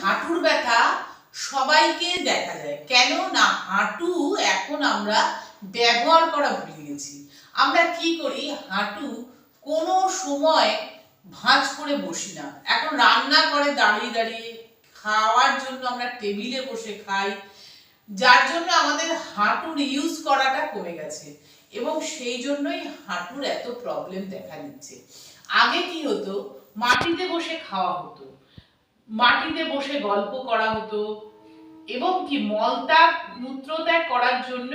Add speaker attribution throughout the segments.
Speaker 1: হাঁটুর ব্যথা সবাইকে দেখা যায়। কেন না, হাঁটু এখন আমরা ব্যবহার করা ভুলে গেছি। আমরা কি করি, হাঁটু কোনো সময় ভাঁজ করে বসি না। এখন রান্না করে দাঁড়িয়ে দাঁড়িয়ে, খাওয়ার জন্য আমরা টেবিলে বসে খাই, যার জন্য আমাদের হাঁটুর ইউজ করাটা কমে গেছে এবং সেই জন্যই হাঁটুর এত প্রবলেম দেখা দিচ্ছে। আগে কি হতো, মাটিতে বসে খাওয়া হতো, মাটিতে বসে গল্প করা হতো এবং কি মলত্যাগ মূত্রত্যাগ করার জন্য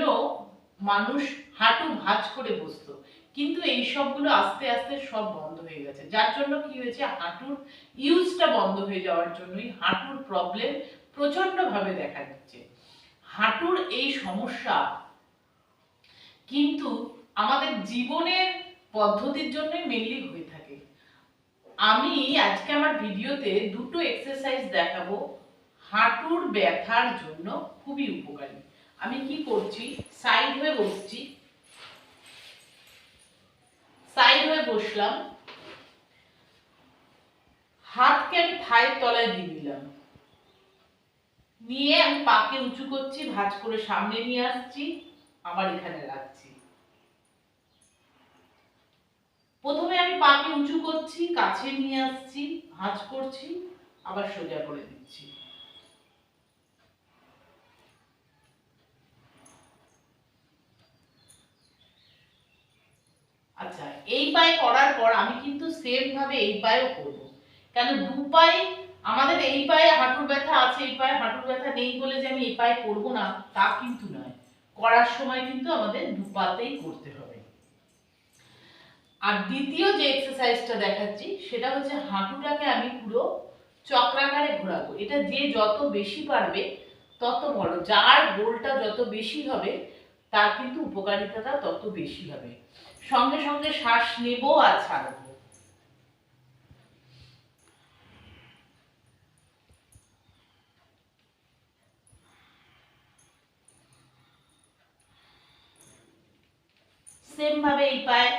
Speaker 1: মানুষ হাঁটু ভাঁজ করে বসতো। কিন্তু এই সবগুলো আস্তে আস্তে সব বন্ধ হয়ে গেছে, যার জন্য কি হয়েছে, হাঁটুর ইউজটা বন্ধ হয়ে যাওয়ার জন্যই হাঁটুর প্রবলেম প্রচন্ড ভাবে দেখা দিচ্ছে। হাঁটুর এই সমস্যা কিন্তু আমাদের জীবনের পদ্ধতির জন্যই মেনলি হয়ে থাকে। আমি আজকে আমার ভিডিওতে দুটো এক্সারসাইজ দেখাবো হাঁটুর ব্যথার জন্য খুবই উপকারী। আমি কি করছি, সাইড হয়ে বসছি, সাইড হয়ে বসলাম, হাতকে আমি থায়ের তলায় দিয়ে দিলাম, নিয়ে আমি পাকে উঁচু করছি, ভাঁজ করে সামনে নিয়ে আসছি, আবার এখানে রাখছি। প্রথমে আমি পাকে উঁচু করছি, কাছে নিয়ে আসছি, ভাঁজ করছি, আবার সোজা করে দিচ্ছি। আচ্ছা, এই পায়ে করার পর আমি কিন্তু সেম ভাবে এই পায়েও করব। কেন, দু পায়ে আমাদের, এই পায়ে হাঁটুর ব্যথা আছে, এই পায়ে হাঁটুর ব্যথা নেই বলে যে আমি এই পায়ে করব না তা কিন্তু নয়। করার সময় কিন্তু আমাদের দু পাতেই করতে হবে। আর দ্বিতীয় যে এক্সারসাইজটা দেখাচ্ছি সেটা হচ্ছে হাঁটুটাকে আমি পুরো চক্রাকারে ঘোরাবো। এটা যে যত বেশি পারবে তত বড়, যার গোলটা যত বেশি হবে তার কিন্তু উপকারিতাটা তত বেশি হবে। সঙ্গে সঙ্গে শ্বাস নেব আর ছাড়ব। সেম ভাবে এই পায়ে